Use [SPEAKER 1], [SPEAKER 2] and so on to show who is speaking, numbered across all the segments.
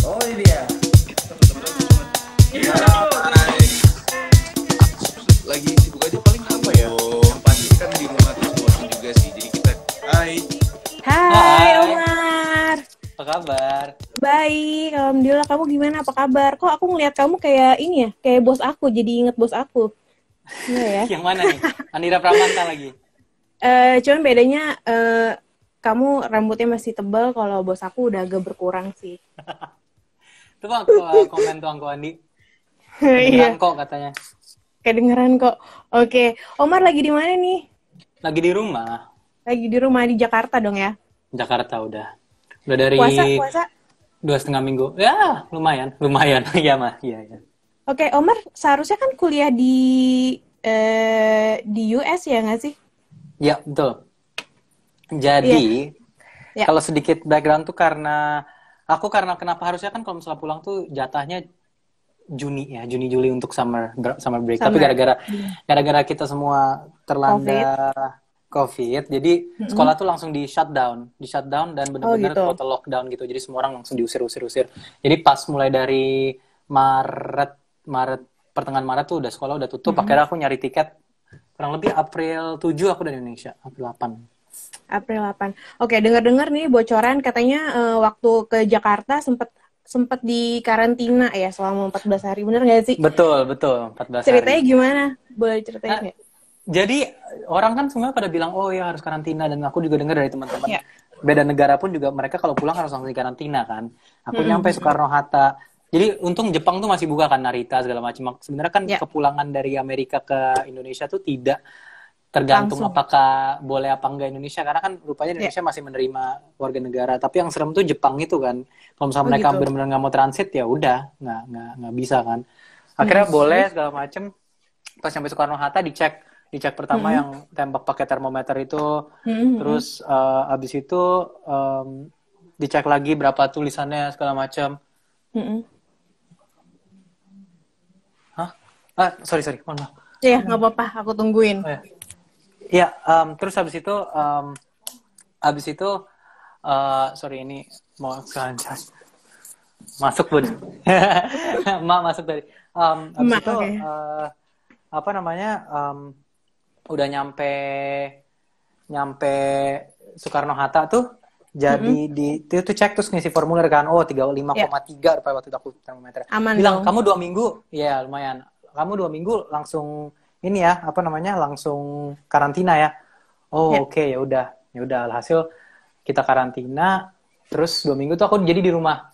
[SPEAKER 1] Oh ini dia. Iya.
[SPEAKER 2] Lagi sibuk aja paling apa ya? Yang pasti kan di rumah terus bosan juga sih. Jadi kita Hai.
[SPEAKER 3] Hai Omar.
[SPEAKER 1] Apa kabar?
[SPEAKER 3] Baik, alhamdulillah. Kamu gimana? Apa kabar? Kok aku ngeliat kamu kayak ini ya, kayak bos aku, jadi inget bos aku. Iya ya.
[SPEAKER 1] Yang mana nih? Anira Pramanta lagi.
[SPEAKER 3] Cuman bedanya kamu rambutnya masih tebal, kalau bos aku udah agak berkurang sih.
[SPEAKER 1] Itu bang, komen tuh Angko Andi.
[SPEAKER 3] Iya,
[SPEAKER 1] Kedengeran kok katanya.
[SPEAKER 3] kedengeran kok. Oke, Omar lagi di mana nih?
[SPEAKER 1] Lagi di rumah.
[SPEAKER 3] Lagi di rumah di Jakarta dong ya?
[SPEAKER 1] Jakarta udah. Udah dari
[SPEAKER 3] Puasa?
[SPEAKER 1] 2,5 minggu. Ya, lumayan. Iya mah. Iya.
[SPEAKER 3] Oke, Omar seharusnya kan kuliah di US ya nggak sih?
[SPEAKER 1] Ya, betul. Jadi,
[SPEAKER 3] Ya.
[SPEAKER 1] kalau sedikit background tuh karena kenapa harusnya kan kalau misalnya pulang tuh jatahnya Juni Juli untuk summer break. Tapi gara-gara kita semua terlanda COVID, jadi sekolah tuh langsung di shutdown dan benar-benar
[SPEAKER 3] gitu.
[SPEAKER 1] total lockdown gitu. Jadi semua orang langsung diusir. Jadi pas mulai dari pertengahan Maret tuh sekolah udah tutup. Akhirnya aku nyari tiket kurang lebih April 7 aku dari Indonesia, April 8.
[SPEAKER 3] April 8. Oke, dengar-dengar nih bocoran katanya waktu ke Jakarta sempat di karantina ya selama 14 hari. Bener nggak sih?
[SPEAKER 1] Betul, 14
[SPEAKER 3] Ceritanya
[SPEAKER 1] hari.
[SPEAKER 3] gimana? Boleh ceritain nggak?
[SPEAKER 1] Jadi orang kan semua pada bilang, oh ya harus karantina. Dan aku juga dengar dari teman-teman
[SPEAKER 3] Ya.
[SPEAKER 1] beda negara pun juga mereka kalau pulang harus langsung di karantina kan. Aku nyampe Soekarno-Hatta. Jadi untung Jepang tuh masih buka kan, Narita segala macam. Sebenarnya kan kepulangan dari Amerika ke Indonesia tuh tidak tergantung
[SPEAKER 3] Langsung.
[SPEAKER 1] apakah boleh apa enggak Indonesia, karena kan rupanya Indonesia masih menerima warga negara. Tapi yang serem tuh Jepang itu kan, kalau misalnya mereka
[SPEAKER 3] gitu.
[SPEAKER 1] benar-benar nggak mau transit ya udah nggak bisa kan. Akhirnya boleh segala macem. Pas sampai Soekarno Hatta dicek pertama yang tembak pakai termometer itu, terus abis itu dicek lagi berapa tulisannya segala macam. Sorry, mohon maaf.
[SPEAKER 3] Iya, nggak apa-apa, aku tungguin.
[SPEAKER 1] Oh, ya. Ya, terus habis itu sorry ini mau masuk Bun. Masuk dari habis itu apa namanya udah nyampe Soekarno Hatta tuh jadi itu cek terus ngisi formulir kan, 35,3 rupanya waktu itu aku termometer.
[SPEAKER 3] Aman
[SPEAKER 1] bilang
[SPEAKER 3] dong.
[SPEAKER 1] kamu 2 minggu, ya lumayan. Kamu 2 minggu langsung ini ya, apa namanya, langsung karantina ya. Oke, ya udah. Alhasil kita karantina, terus 2 minggu tuh aku jadi di rumah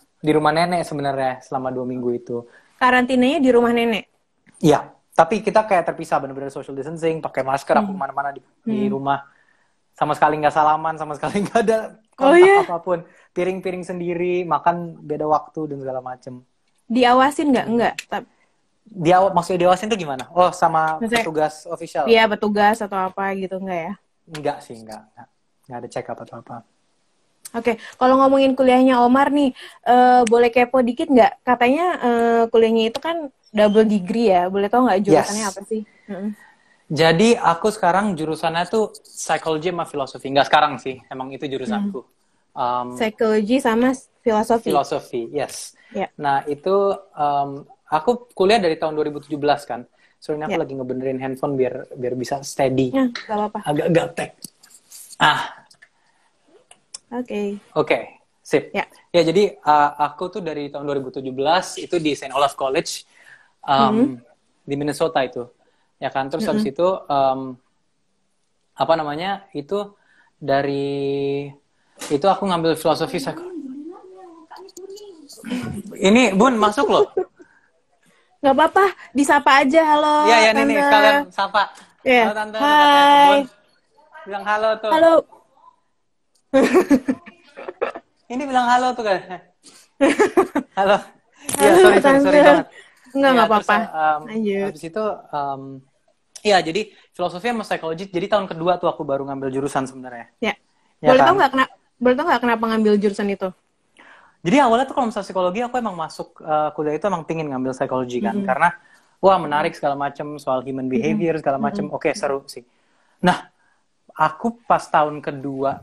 [SPEAKER 1] nenek sebenarnya selama 2 minggu itu.
[SPEAKER 3] Karantinanya di rumah nenek?
[SPEAKER 1] Iya, tapi kita kayak terpisah, bener-bener social distancing, pakai masker, aku kemana-mana di rumah. Sama sekali nggak salaman, sama sekali nggak ada kontak apapun. Piring-piring sendiri, makan beda waktu dan segala macem.
[SPEAKER 3] Diawasin nggak? Enggak.
[SPEAKER 1] Maksudnya diawasin tuh gimana? Oh, sama
[SPEAKER 3] Maksudnya,
[SPEAKER 1] petugas official?
[SPEAKER 3] Iya, petugas atau apa gitu, enggak ya?
[SPEAKER 1] Enggak sih, enggak ada check up atau apa.
[SPEAKER 3] Oke, kalau ngomongin kuliahnya Omar nih, boleh kepo dikit nggak? Katanya kuliahnya itu kan double degree ya, boleh tau nggak jurusannya apa sih?
[SPEAKER 1] Jadi aku sekarang jurusannya tuh psychology sama filosofi. Nggak sekarang sih, emang itu jurusanku.
[SPEAKER 3] Psikologi sama filosofi.
[SPEAKER 1] Filosofi, yes.
[SPEAKER 3] Ya.
[SPEAKER 1] Nah itu aku kuliah dari tahun 2017 kan. Soalnya aku lagi ngebenerin handphone biar bisa steady.
[SPEAKER 3] Ya, nggak apa-apa.
[SPEAKER 1] Agak gaptek. Oke, sip. Ya jadi aku tuh dari tahun 2017 itu di St. Olaf College di Minnesota itu. Ya kan, terus habis itu apa namanya? Itu aku ngambil filosofi Ini Bun masuk loh.
[SPEAKER 3] Nggak apa-apa, disapa aja. Halo,
[SPEAKER 1] Iya,
[SPEAKER 3] Tante.
[SPEAKER 1] nih sekalian sapa.
[SPEAKER 3] Yeah.
[SPEAKER 1] Halo Tante.
[SPEAKER 3] Hai.
[SPEAKER 1] Bilang halo tuh.
[SPEAKER 3] Halo.
[SPEAKER 1] Ini bilang halo tuh kan. Halo.
[SPEAKER 3] Iya,
[SPEAKER 1] sorry banget.
[SPEAKER 3] Nggak apa-apa.
[SPEAKER 1] Lanjut. Habis itu iya, jadi filosofi sama psikologi. Jadi tahun kedua tuh aku baru ngambil jurusan sebenarnya.
[SPEAKER 3] Ya.
[SPEAKER 1] Ya
[SPEAKER 3] Boleh
[SPEAKER 1] kan?
[SPEAKER 3] tahu nggak kenapa ngambil jurusan itu?
[SPEAKER 1] Jadi awalnya tuh kalau misalnya psikologi, aku emang masuk kuliah itu emang pingin ngambil psikologi kan. Karena, wah menarik segala macam soal human behavior, segala macam. Oke, seru sih. Nah, aku pas tahun 1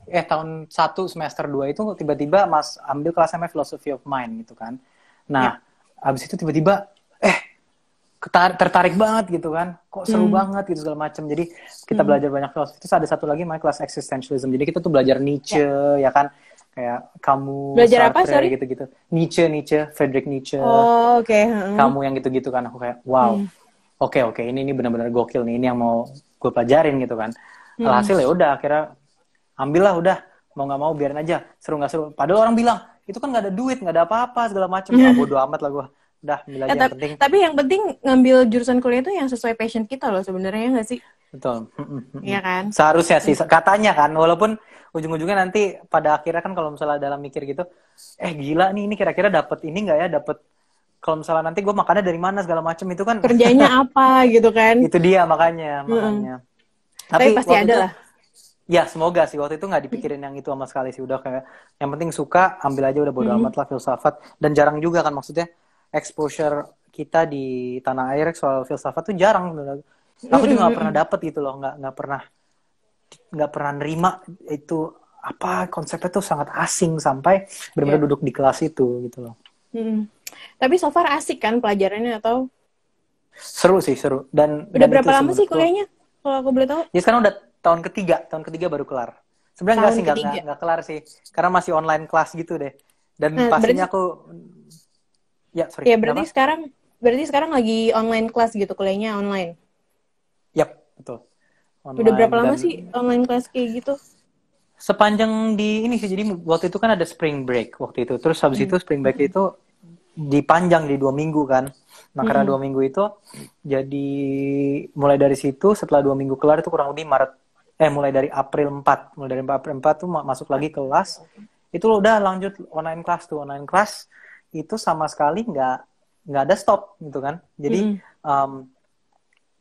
[SPEAKER 1] semester 2 itu tiba-tiba ambil kelas namanya philosophy of mind gitu kan. Nah, abis itu tiba-tiba tertarik banget gitu kan, kok seru banget gitu segala macam. Jadi kita belajar banyak hal. Terus ada satu lagi namanya kelas existentialism. Jadi kita tuh belajar Nietzsche ya kan, kayak kamu
[SPEAKER 3] Belajar apa,
[SPEAKER 1] Sartre
[SPEAKER 3] sorry?
[SPEAKER 1] gitu-gitu. Nietzsche, Friedrich Nietzsche.
[SPEAKER 3] Oh, oke.
[SPEAKER 1] Kamu yang gitu-gitu kan, aku kayak wow. Oke, ini benar-benar gokil nih, ini yang mau gue pelajarin gitu kan. Alhasil ya udah akhirnya ambillah, udah mau nggak mau biarin aja, seru nggak seru. Padahal orang bilang itu kan nggak ada duit, nggak ada apa-apa segala macam. Bodo amat lah gue. Udah ambil aja yang penting.
[SPEAKER 3] Tapi yang penting ngambil jurusan kuliah itu yang sesuai passion kita loh sebenarnya, nggak sih?
[SPEAKER 1] Betul.
[SPEAKER 3] Iya kan?
[SPEAKER 1] Seharusnya sih, katanya kan, walaupun ujung-ujungnya nanti pada akhirnya kan kalau misalnya dalam mikir gitu, gila nih, ini kira-kira dapat ini nggak ya, dapat kalau misalnya nanti gue makannya dari mana segala macam itu kan.
[SPEAKER 3] Kerjanya apa gitu kan?
[SPEAKER 1] Itu dia makanya.
[SPEAKER 3] Tapi pasti ada lah.
[SPEAKER 1] Ya semoga sih, waktu itu nggak dipikirin yang itu sama sekali sih, udah kayak yang penting suka, ambil aja udah bodo amat lah filsafat. Dan jarang juga kan maksudnya exposure kita di tanah air soal filsafat tuh jarang. Aku juga nggak pernah dapet gitu loh, nggak pernah nerima itu apa konsepnya tuh sangat asing sampai benar-benar duduk di kelas itu gitu loh.
[SPEAKER 3] Tapi so far asik kan pelajarannya atau?
[SPEAKER 1] Seru sih, seru. Dan
[SPEAKER 3] udah berapa lama sih kuliahnya? Kalau aku boleh tahu?
[SPEAKER 1] Ya sekarang udah tahun ketiga baru kelar. Sebenarnya nggak kelar sih, karena masih online kelas gitu deh. Dan pastinya aku
[SPEAKER 3] Ya berarti sekarang lagi online kelas gitu, kuliahnya online.
[SPEAKER 1] Yap, betul. Online.
[SPEAKER 3] Udah berapa lama sih online kelas kayak gitu?
[SPEAKER 1] Sepanjang di ini sih, jadi waktu itu kan ada spring break waktu itu. Terus habis itu spring break itu dipanjang di 2 minggu kan. Nah karena 2 minggu itu, jadi mulai dari situ setelah 2 minggu kelar itu kurang lebih mulai dari April 4 tuh masuk lagi kelas. Itu udah lanjut online kelas tuh. Online kelas itu sama sekali nggak ada stop gitu kan. Jadi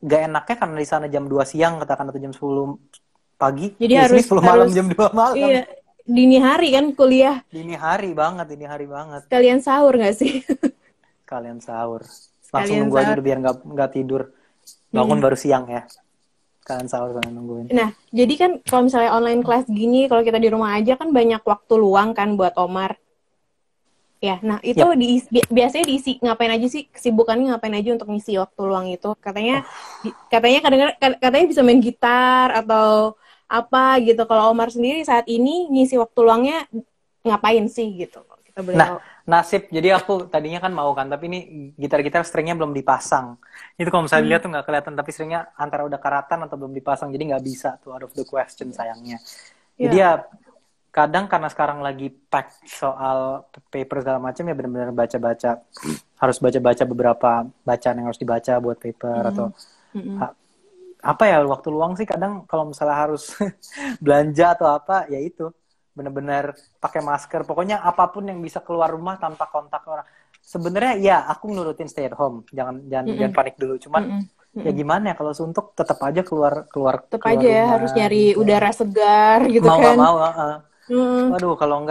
[SPEAKER 1] nggak enaknya karena di sana jam 2 siang katakan atau jam 10 pagi.
[SPEAKER 3] Jadi harus
[SPEAKER 1] 10 malam jam 2 malam.
[SPEAKER 3] Iya, dini hari kan kuliah.
[SPEAKER 1] Dini hari banget.
[SPEAKER 3] Sekalian sahur nggak sih?
[SPEAKER 1] Sekalian sahur. Langsung nunggu aja biar nggak tidur. Bangun baru siang ya. Kalian sahur kan nungguin.
[SPEAKER 3] Nah, jadi kan kalau misalnya online kelas gini, kalau kita di rumah aja kan banyak waktu luang kan buat Omar. Ya, nah itu biasanya diisi ngapain aja sih, kesibukannya ngapain aja untuk ngisi waktu luang itu? Katanya katanya bisa main gitar atau apa gitu. Kalau Omar sendiri saat ini ngisi waktu luangnya ngapain sih gitu? Kita boleh tahu.
[SPEAKER 1] Nasib, jadi aku tadinya kan mau kan, tapi ini gitar-gitar stringnya belum dipasang. Itu kalau misalnya lihat tuh nggak kelihatan, tapi stringnya antara udah karatan atau belum dipasang, jadi nggak bisa tuh, out of the question sayangnya. Jadi ya kadang karena sekarang lagi pack soal paper segala macam ya benar-benar baca-baca, harus baca-baca beberapa bacaan yang harus dibaca buat paper atau apa ya, waktu luang sih kadang kalau misalnya harus belanja atau apa ya itu benar-benar pakai masker, pokoknya apapun yang bisa keluar rumah tanpa kontak orang. Sebenarnya ya aku nurutin stay at home, jangan panik dulu, cuman ya gimana ya, kalau suntuk tetap aja keluar
[SPEAKER 3] tetap aja ya rumah, harus nyari gitu. Udara segar gitu kan.
[SPEAKER 1] Mau waduh, kalau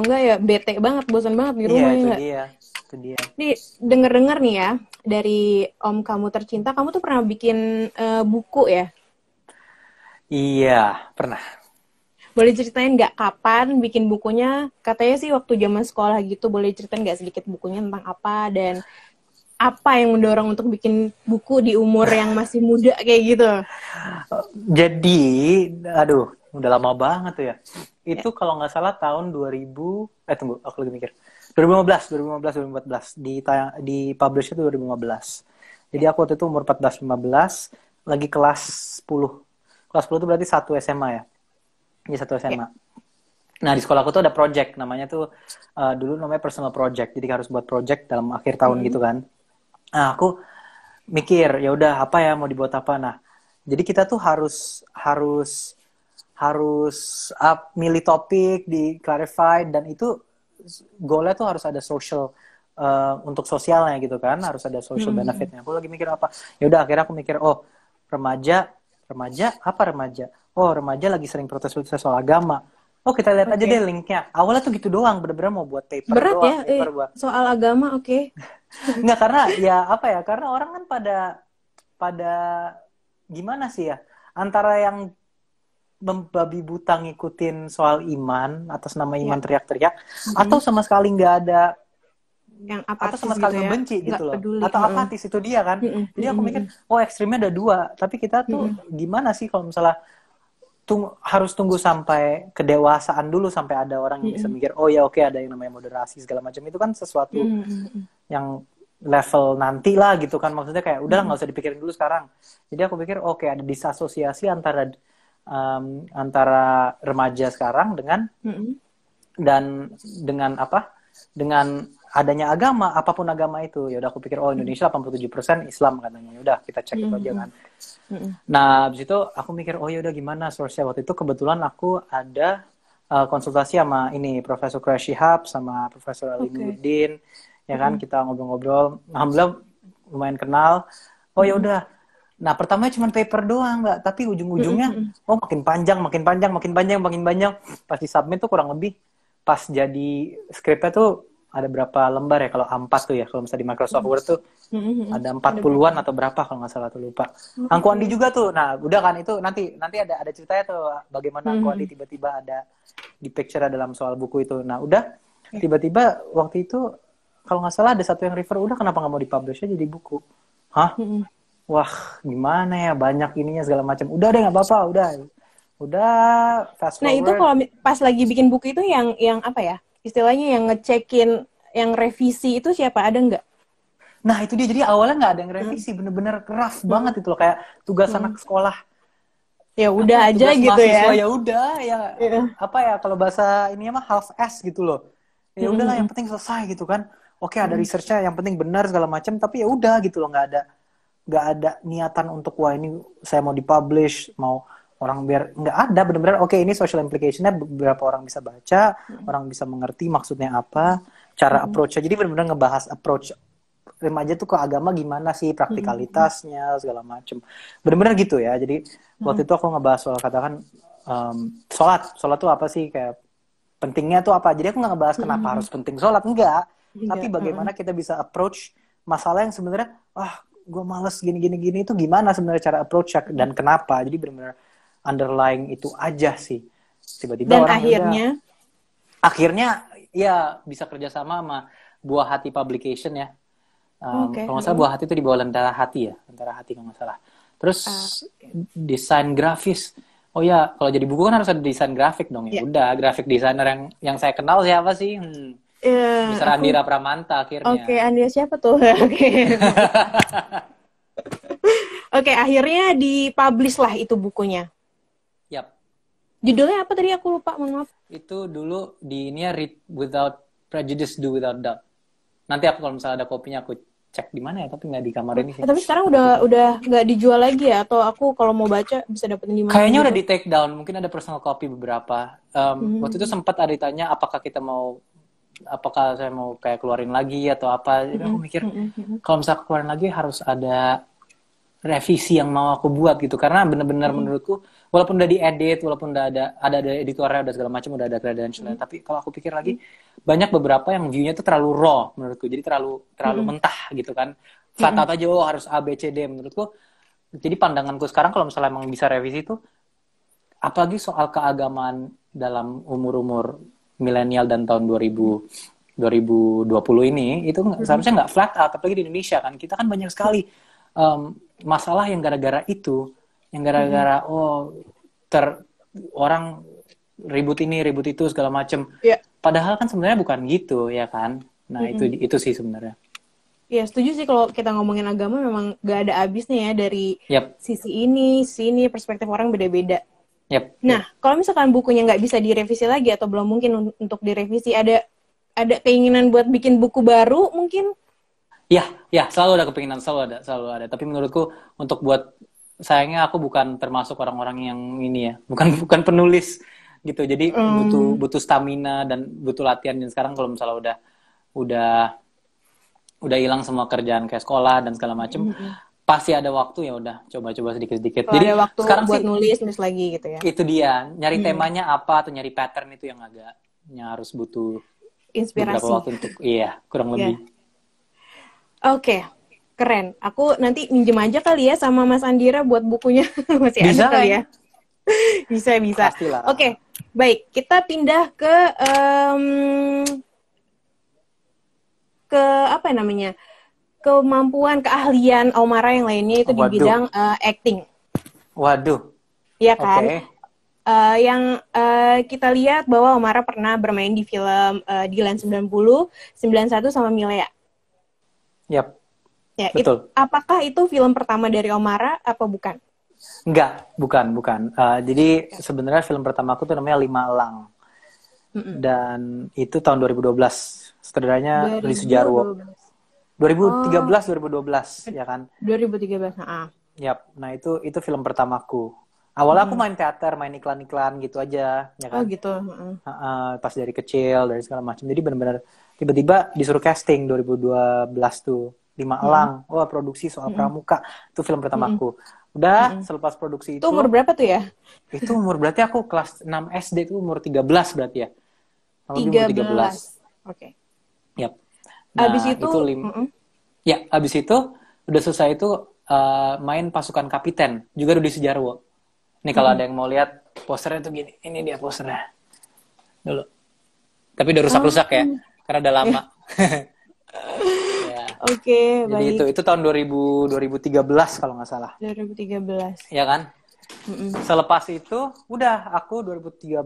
[SPEAKER 1] enggak ya
[SPEAKER 3] bete banget, bosan banget di rumah.
[SPEAKER 1] Iya, itu dia.
[SPEAKER 3] Nih, denger-dengar nih ya, dari Om kamu tercinta, kamu tuh pernah bikin buku ya?
[SPEAKER 1] Iya, pernah.
[SPEAKER 3] Boleh ceritain nggak kapan bikin bukunya? Katanya sih waktu zaman sekolah gitu, boleh ceritain nggak sedikit bukunya tentang apa, dan apa yang mendorong untuk bikin buku di umur yang masih muda kayak gitu?
[SPEAKER 1] Jadi, aduh, udah lama banget tuh ya. Itu kalau nggak salah tahun 2000, tunggu, aku lagi mikir. 2014, di publish itu 2015. Jadi aku waktu itu umur 14-15, lagi kelas 10. Kelas 10 itu berarti 1 SMA ya. Ini 1 SMA. Nah, di sekolah aku tuh ada project, namanya tuh dulu namanya personal project. Jadi harus buat project dalam akhir tahun gitu kan. Nah, aku mikir, ya udah apa ya, mau dibuat apa. Nah, jadi kita tuh harus milih topik, di clarify, dan itu goalnya tuh harus ada social, untuk sosialnya gitu kan, harus ada social benefitnya. Aku lagi mikir apa, ya udah akhirnya aku mikir, remaja lagi sering protes soal agama. Kita lihat aja deh linknya. Awalnya tuh gitu doang, bener-bener mau buat paper
[SPEAKER 3] berat
[SPEAKER 1] doang.
[SPEAKER 3] Ya, soal agama, oke.
[SPEAKER 1] Nggak, karena ya apa ya, karena orang kan pada gimana sih ya, antara yang membabi buta ngikutin soal iman atas nama iman
[SPEAKER 3] Iya.
[SPEAKER 1] teriak-teriak, atau sama sekali nggak ada,
[SPEAKER 3] Yang
[SPEAKER 1] atau
[SPEAKER 3] apatis
[SPEAKER 1] sama
[SPEAKER 3] gitu
[SPEAKER 1] sekali
[SPEAKER 3] ya.
[SPEAKER 1] ngebenci
[SPEAKER 3] Nggak
[SPEAKER 1] gitu loh,
[SPEAKER 3] peduli.
[SPEAKER 1] atau apatis, itu dia kan. Jadi aku mikir, oh ekstrimnya ada dua, tapi kita tuh gimana sih kalau misalnya harus tunggu sampai kedewasaan dulu sampai ada orang yang bisa mikir, oh ya oke, ada yang namanya moderasi segala macam, itu kan sesuatu yang level nanti lah gitu kan, maksudnya kayak udah nggak usah dipikirin dulu sekarang. Jadi aku pikir oke, ada disasosiasi antara remaja sekarang dengan apa, dengan adanya agama, apapun agama itu. Ya udah aku pikir, oh Indonesia 87% Islam katanya, ya udah kita cek itu aja kan. Nah habis itu aku mikir, oh ya udah gimana source-nya. Waktu itu kebetulan aku ada konsultasi sama ini Profesor Quraish Shihab sama Profesor Ali Nuruddin, ya kan, kita ngobrol-ngobrol, alhamdulillah lumayan kenal. Oh ya udah. Nah pertamanya cuma paper doang, Mbak, tapi ujung-ujungnya oh makin panjang. Pas di submit tuh kurang lebih, pas jadi skripnya tuh ada berapa lembar ya, kalau A4 tuh ya, kalau misalnya di Microsoft Word tuh ada 40-an atau berapa kalau nggak salah tuh, lupa. Angko Andi juga tuh. Nah udah kan, itu nanti ada ceritanya tuh bagaimana Angko Andi tiba-tiba ada di picture dalam soal buku itu. Nah udah tiba-tiba waktu itu kalau nggak salah ada satu yang refer, udah kenapa nggak mau dipublish aja di buku. Hah? Wah gimana ya, banyak ininya segala macam. Udah deh nggak apa-apa, udah fast forward.
[SPEAKER 3] Nah itu kalau pas lagi bikin buku itu yang apa ya, istilahnya yang ngecekin, yang revisi itu siapa, ada nggak?
[SPEAKER 1] Nah itu dia, jadi awalnya nggak ada yang revisi, bener-bener rough banget itu loh, kayak tugas anak sekolah.
[SPEAKER 3] Ya udah aja gitu ya.
[SPEAKER 1] Ya udah ya, apa ya kalau bahasa ini mah half ass gitu loh. Ya udahlah yang penting selesai gitu kan. Oke, ada researchnya, yang penting benar segala macam, tapi ya udah gitu loh, nggak ada niatan untuk wah ini saya mau dipublish, mau orang biar, nggak ada, benar-benar oke ini social implication-nya beberapa orang bisa baca, orang bisa mengerti maksudnya apa, cara approach-nya. Jadi benar-benar ngebahas approach remaja tuh ke agama gimana sih, praktikalitasnya segala macam. Benar-benar gitu ya. Jadi waktu itu aku ngebahas soal, katakan sholat tuh apa sih, kayak pentingnya tuh apa. Jadi aku nggak ngebahas kenapa harus penting sholat, enggak. Tapi bagaimana kita bisa approach masalah yang sebenarnya, gue males gini itu gimana sebenarnya cara approach dan kenapa. Jadi benar-benar underlying itu aja sih. Tiba-tiba
[SPEAKER 3] dan
[SPEAKER 1] orang
[SPEAKER 3] akhirnya
[SPEAKER 1] ya bisa kerjasama sama Buah Hati Publication ya. Kalau nggak salah Buah Hati itu di bawah Lentera Hati kalau nggak salah. Terus desain grafis. Oh ya, kalau jadi buku kan harus ada desain grafik dong ya. Udah, grafik designer yang saya kenal siapa sih? Bisa Andira Pramanta akhirnya.
[SPEAKER 3] Oke, Andira siapa tuh? Oke, akhirnya dipublish lah itu bukunya.
[SPEAKER 1] Yap.
[SPEAKER 3] Judulnya apa tadi, aku lupa, mohon maaf.
[SPEAKER 1] Itu dulu di ini ya, Read Without Prejudice, Do Without Doubt. Nanti aku kalau misalnya ada kopinya aku cek di mana ya, tapi nggak di kamar ini sih.
[SPEAKER 3] Tapi sekarang udah nggak dijual lagi ya, atau aku kalau mau baca bisa dapetin di mana?
[SPEAKER 1] Kayaknya udah di take down, mungkin ada personal copy beberapa. Waktu itu sempat ada ditanya apakah saya mau kayak keluarin lagi atau apa. Jadi aku mikir kalau misalnya keluarin lagi harus ada revisi yang mau aku buat gitu, karena benar-benar menurutku walaupun udah diedit, walaupun udah ada editornya, udah segala macam, udah ada credentialnya, tapi kalau aku pikir lagi banyak beberapa yang view-nya tuh terlalu raw menurutku, jadi terlalu mentah gitu kan, flat out aja, harus A B C D menurutku. Jadi pandanganku sekarang kalau misalnya emang bisa revisi tuh, apalagi soal keagamaan dalam umur milenial dan tahun 2020 ini, itu seharusnya nggak flat out, apalagi di Indonesia kan, kita kan banyak sekali masalah yang gara-gara itu, yang gara-gara orang ribut ini ribut itu segala macem. Padahal kan sebenarnya bukan gitu ya kan. Nah itu sih sebenarnya.
[SPEAKER 3] Iya, setuju sih, kalau kita ngomongin agama memang gak ada habisnya ya, dari sisi ini perspektif orang beda-beda. Nah, kalau misalkan bukunya nggak bisa direvisi lagi atau belum mungkin untuk direvisi, ada keinginan buat bikin buku baru mungkin?
[SPEAKER 1] Ya, selalu ada keinginan, selalu ada. Tapi menurutku untuk buat, sayangnya aku bukan termasuk orang-orang yang ini ya, bukan penulis gitu. Jadi butuh stamina dan butuh latihan. Dan sekarang kalau misalnya udah hilang semua kerjaan kayak sekolah dan segala macem, pasti ada waktu, ya udah coba-coba sedikit-sedikit.
[SPEAKER 3] Jadi ada waktu
[SPEAKER 1] sekarang
[SPEAKER 3] buat nulis lagi gitu ya.
[SPEAKER 1] Itu dia, nyari temanya apa atau nyari pattern itu yang harus butuh
[SPEAKER 3] inspirasi.
[SPEAKER 1] Beberapa waktu untuk kurang lebih.
[SPEAKER 3] Oke. Keren. Aku nanti minjem aja kali ya sama Mas Andira buat bukunya. Masih
[SPEAKER 1] bisa
[SPEAKER 3] ada kali ya. Bisa.
[SPEAKER 1] Pastilah.
[SPEAKER 3] Oke, baik. Kita pindah ke apa namanya? Kemampuan, keahlian Omara yang lainnya itu di
[SPEAKER 1] Waduh.
[SPEAKER 3] bidang acting.
[SPEAKER 1] Waduh.
[SPEAKER 3] Iya kan?
[SPEAKER 1] Oke.
[SPEAKER 3] Yang kita lihat bahwa Omara pernah bermain di film Dilan 90, 91 sama Milea.
[SPEAKER 1] Yap.
[SPEAKER 3] Ya,
[SPEAKER 1] Betul.
[SPEAKER 3] apakah itu film pertama dari Omara apa bukan?
[SPEAKER 1] Enggak, bukan. Jadi sebenarnya film pertama aku tuh namanya Lima Elang. Dan itu tahun 2012. Sutradaranya Rudi Sudjarwo. 2013 2012 ya kan?
[SPEAKER 3] 2013.
[SPEAKER 1] Yap. Nah, itu film pertamaku. Awalnya aku main teater, main iklan-iklan gitu aja, ya kan?
[SPEAKER 3] Oh gitu.
[SPEAKER 1] Pas dari kecil, dari segala macam. Jadi benar-benar tiba-tiba disuruh casting 2012 tuh. Lima Elang. Wah, produksi soal pramuka. Itu film pertamaku. Udah, selepas produksi itu.
[SPEAKER 3] Itu umur berapa tuh ya?
[SPEAKER 1] Itu umur berarti aku kelas 6 SD itu umur 13 berarti ya.
[SPEAKER 3] 13. Oke.
[SPEAKER 1] Yap. Nah,
[SPEAKER 3] Abis itu,
[SPEAKER 1] ya, abis itu udah selesai itu main Pasukan Kapiten, juga Rudi Sudjarwo. Nih kalau ada yang mau lihat posternya tuh gini, ini dia posternya. Dulu. Tapi udah rusak-rusak ya, karena udah lama. Ya.
[SPEAKER 3] Oke,
[SPEAKER 1] jadi
[SPEAKER 3] baik.
[SPEAKER 1] itu tahun 2013 kalau nggak salah.
[SPEAKER 3] 2013.
[SPEAKER 1] Ya kan? Selepas itu, udah aku 2013,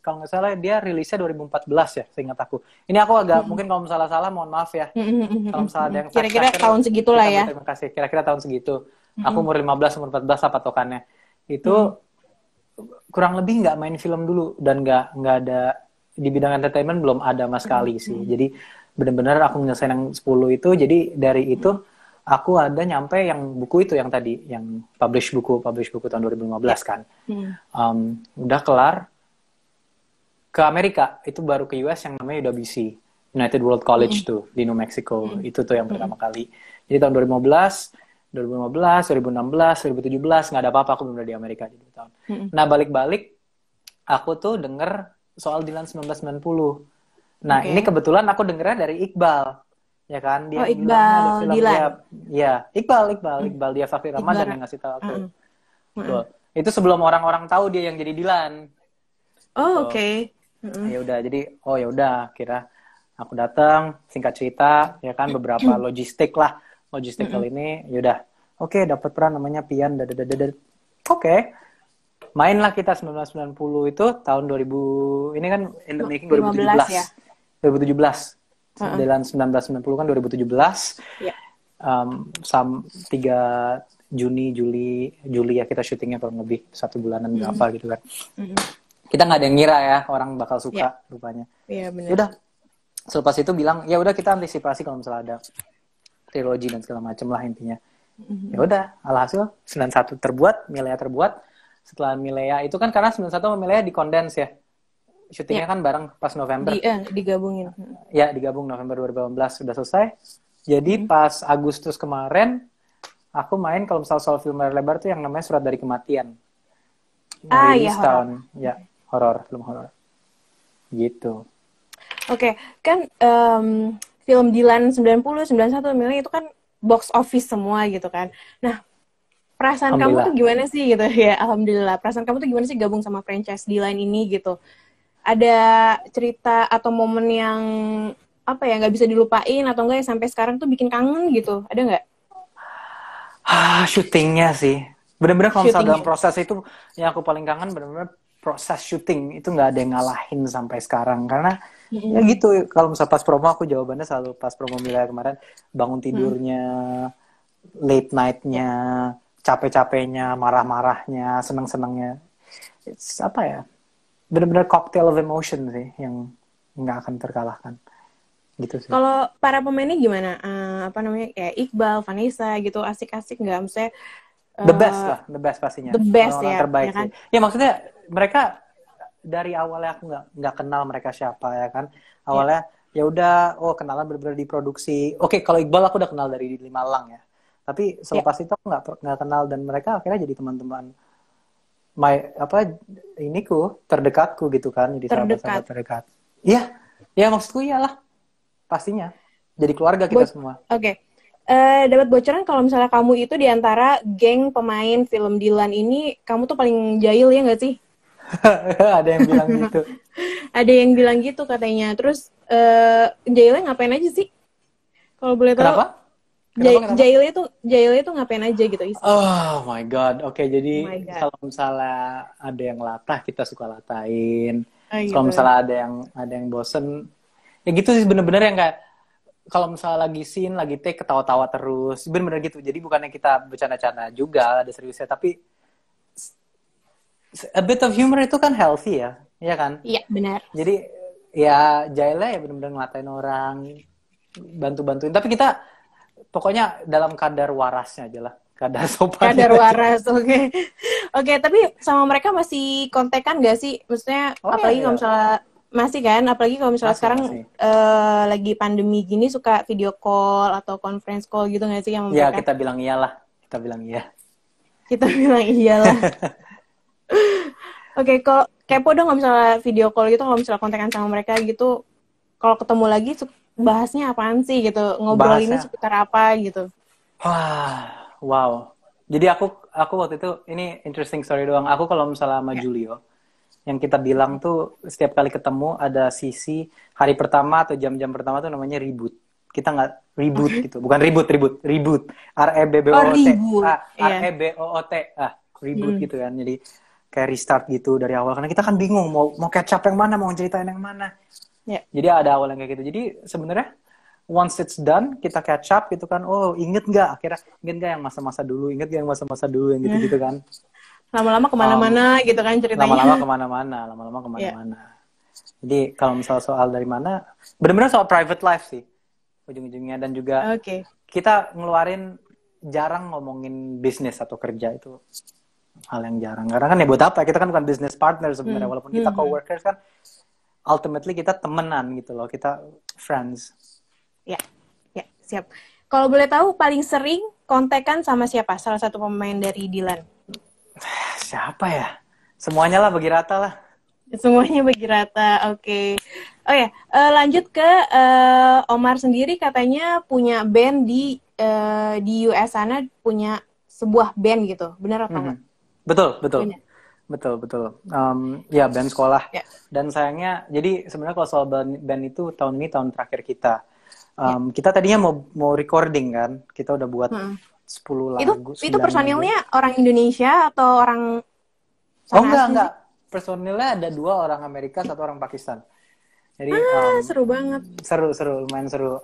[SPEAKER 1] kalau nggak salah dia rilisnya 2014 ya, seingat aku. Ini aku agak, mungkin kalau salah-salah, mohon maaf ya. Kalau misalnya ada yang
[SPEAKER 3] kira-kira tahun segitulah ya.
[SPEAKER 1] Terima kasih. Kira-kira tahun segitu. Aku umur 15, umur 14 apa patokannya. Itu kurang lebih nggak main film dulu. Dan nggak ada, di bidang entertainment belum ada sama sekali sih. Jadi benar-benar aku menyelesaikan yang 10 itu, jadi dari itu, aku ada nyampe yang buku itu yang tadi, yang publish buku tahun 2015 kan. Udah kelar, ke Amerika, itu baru ke US yang namanya UWC, United World College tuh, di New Mexico. Itu tuh yang pertama kali. Jadi tahun 2015, 2016, 2017, nggak ada apa-apa, aku belum di Amerika. Jadi, tahun. Nah, balik-balik, aku tuh denger soal Dilan 1990. Nah, ini kebetulan aku dengernya dari Iqbal. Ya kan, dia
[SPEAKER 3] Iqbal
[SPEAKER 1] bilang ada film
[SPEAKER 3] Dilan.
[SPEAKER 1] ya Iqbal dia Fakri Ramadan yang ngasih tahu aku. Itu sebelum orang-orang tahu dia yang jadi Dilan.
[SPEAKER 3] Oh, oke.
[SPEAKER 1] Ya udah, jadi ya udah, kira aku datang, singkat cerita, ya kan, beberapa logistikal ini, ya udah. Oke, dapat peran namanya Pian, Oke. Mainlah kita 1990 itu tahun 2000, ini kan in the making 2017.
[SPEAKER 3] Ya?
[SPEAKER 1] 2017. Dilan 1990 kan 2017.
[SPEAKER 3] Yeah.
[SPEAKER 1] 3 Juli ya kita syutingnya kurang lebih 1 bulanan berapa gitu kan. Kita nggak ada yang ngira ya orang bakal suka rupanya.
[SPEAKER 3] Iya, benar.
[SPEAKER 1] Udah. Selepas itu bilang ya udah kita antisipasi kalau misalnya ada trilogi dan segala macam lah intinya. Ya udah, alhasil 91 terbuat, Milea terbuat. Setelah Milea itu kan karena 91 sama Milea dikondens ya. Syutingnya kan bareng pas November.
[SPEAKER 3] Digabungin.
[SPEAKER 1] Ya, digabung November 2018 sudah selesai. Jadi pas Agustus kemarin aku main kalau misalnya soal film lebar tuh yang namanya Surat dari Kematian.
[SPEAKER 3] Iya,
[SPEAKER 1] tahun. Ya, film horor. Gitu.
[SPEAKER 3] Oke, kan film Dilan 90, 91 Milea itu kan box office semua gitu kan. Nah, perasaan kamu tuh gimana sih gitu ya? Alhamdulillah. Perasaan kamu tuh gimana sih gabung sama franchise Dilan ini gitu? Ada cerita atau momen yang apa ya nggak bisa dilupain atau enggak ya sampai sekarang tuh bikin kangen gitu, ada nggak?
[SPEAKER 1] Syutingnya sih benar-benar kalau misalnya dalam proses itu yang aku paling kangen benar-benar proses syuting itu nggak ada yang ngalahin sampai sekarang karena ya gitu kalau misalnya pas promo aku jawabannya selalu pas promo Milea kemarin bangun tidurnya late night-nya capek-capeknya marah-marahnya seneng-senengnya apa ya benar-benar cocktail of emotion sih yang nggak akan terkalahkan gitu sih.
[SPEAKER 3] Kalau para pemainnya gimana? Apa namanya kayak Iqbal, Vanessa gitu asik-asik nggak? Maksudnya
[SPEAKER 1] the best pastinya.
[SPEAKER 3] The best
[SPEAKER 1] orang
[SPEAKER 3] ya,
[SPEAKER 1] terbaik
[SPEAKER 3] ya kan?
[SPEAKER 1] Sih. Ya maksudnya mereka dari awalnya aku nggak kenal mereka siapa ya kan. Awalnya ya udah kenalan benar-benar di produksi. Oke, kalau Iqbal aku udah kenal dari Lima Elang ya. Tapi selepas itu aku nggak kenal dan mereka akhirnya jadi teman-teman terdekatku gitu kan, jadi sahabat-sahabat terdekat. Iya, ya maksudku iyalah, pastinya. Jadi keluarga kita semua.
[SPEAKER 3] Oke. dapat bocoran kalau misalnya kamu itu di antara geng pemain film Dilan ini, kamu tuh paling jahil ya nggak sih?
[SPEAKER 1] Ada yang bilang gitu.
[SPEAKER 3] Ada yang bilang gitu katanya. Terus jahilnya ngapain aja sih? Kalau boleh tahu.
[SPEAKER 1] Kenapa? Kenapa?
[SPEAKER 3] Jahilnya tuh ngapain aja gitu Is?
[SPEAKER 1] Oh my God. Oke,
[SPEAKER 3] Oh
[SPEAKER 1] jadi
[SPEAKER 3] my God.
[SPEAKER 1] kalau misalnya ada yang latah, kita suka latahin.
[SPEAKER 3] Oh,
[SPEAKER 1] Kalau
[SPEAKER 3] gitu.
[SPEAKER 1] misalnya ada yang bosen, ya gitu sih bener-bener yang kayak kalau misalnya lagi scene, lagi take, ketawa-tawa terus. Bener-bener gitu. Jadi bukannya kita bercanda-canda juga, ada seriusnya. Tapi a bit of humor itu kan healthy ya. Iya kan?
[SPEAKER 3] Iya, benar.
[SPEAKER 1] Jadi ya Jaila ya bener-bener ngelatain orang, bantu-bantuin. Tapi kita pokoknya dalam kadar warasnya aja lah. Kadar sopan.
[SPEAKER 3] Kadar waras, oke. Oke, tapi sama mereka masih kontekan gak sih? Maksudnya,
[SPEAKER 1] Oh,
[SPEAKER 3] apalagi
[SPEAKER 1] iya,
[SPEAKER 3] kalau
[SPEAKER 1] iya.
[SPEAKER 3] misalnya, masih kan? Apalagi kalau misalnya
[SPEAKER 1] Masih,
[SPEAKER 3] sekarang
[SPEAKER 1] masih.
[SPEAKER 3] lagi pandemi gini, suka video call atau conference call gitu gak sih sama
[SPEAKER 1] Ya,
[SPEAKER 3] mereka?
[SPEAKER 1] kita bilang iyalah. Kita bilang iya.
[SPEAKER 3] Kita bilang iyalah. Oke, kalau kepo dong kalau misalnya video call gitu, kalau misalnya kontekan sama mereka gitu, kalau ketemu lagi, bahasnya apaan sih gitu? Ngobrolinnya
[SPEAKER 1] Bahasnya,
[SPEAKER 3] seputar apa gitu?
[SPEAKER 1] wah, wow. Jadi aku waktu itu, ini interesting story doang. Aku kalau misalnya sama
[SPEAKER 3] Ya.
[SPEAKER 1] Julio, yang kita bilang tuh setiap kali ketemu ada sisi hari pertama atau jam-jam pertama tuh namanya reboot. Kita nggak reboot gitu, bukan reboot.
[SPEAKER 3] Oh,
[SPEAKER 1] REBBOOT,
[SPEAKER 3] ribut. Iya.
[SPEAKER 1] REBOOT, reboot
[SPEAKER 3] Hmm.
[SPEAKER 1] gitu kan. Jadi kayak restart gitu dari awal karena kita kan bingung mau catch up yang mana, mau ceritain yang mana.
[SPEAKER 3] Ya.
[SPEAKER 1] Jadi ada awal yang kayak gitu. Jadi sebenarnya once it's done, kita catch up gitu kan. Oh, inget nggak? Akhirnya inget nggak yang masa-masa dulu? Inget nggak yang masa-masa dulu yang gitu-gitu kan?
[SPEAKER 3] Lama-lama kemana-mana gitu kan ceritanya.
[SPEAKER 1] Lama-lama kemana-mana. Jadi kalau misalnya soal dari mana, benar-benar soal private life sih ujung-ujungnya. Dan juga
[SPEAKER 3] Oke.
[SPEAKER 1] kita ngeluarin jarang ngomongin bisnis atau kerja, itu hal yang jarang. Karena kan ya buat apa? Kita kan bukan business partner sebenarnya. Walaupun kita coworkers kan, ultimately kita temenan gitu loh. Kita friends.
[SPEAKER 3] Ya, siap. Kalau boleh tahu paling sering kontekan sama siapa? Salah satu pemain dari Dilan.
[SPEAKER 1] Siapa ya? Semuanya lah, bagi rata lah.
[SPEAKER 3] Semuanya bagi rata, oke. Oh ya, lanjut ke Omar sendiri katanya punya band di US sana, punya sebuah band gitu, benar atau enggak?
[SPEAKER 1] Betul.
[SPEAKER 3] Benar.
[SPEAKER 1] Betul. Ya, band sekolah.
[SPEAKER 3] Ya.
[SPEAKER 1] Dan sayangnya, jadi sebenarnya kalau soal band itu tahun ini tahun terakhir kita. Kita tadinya mau recording kan. Kita udah buat 10 lagu.
[SPEAKER 3] Itu personilnya orang Indonesia atau orang
[SPEAKER 1] Oh, enggak. Personilnya ada 2 orang Amerika, 1 orang Pakistan. Jadi
[SPEAKER 3] seru banget.
[SPEAKER 1] Seru, lumayan seru.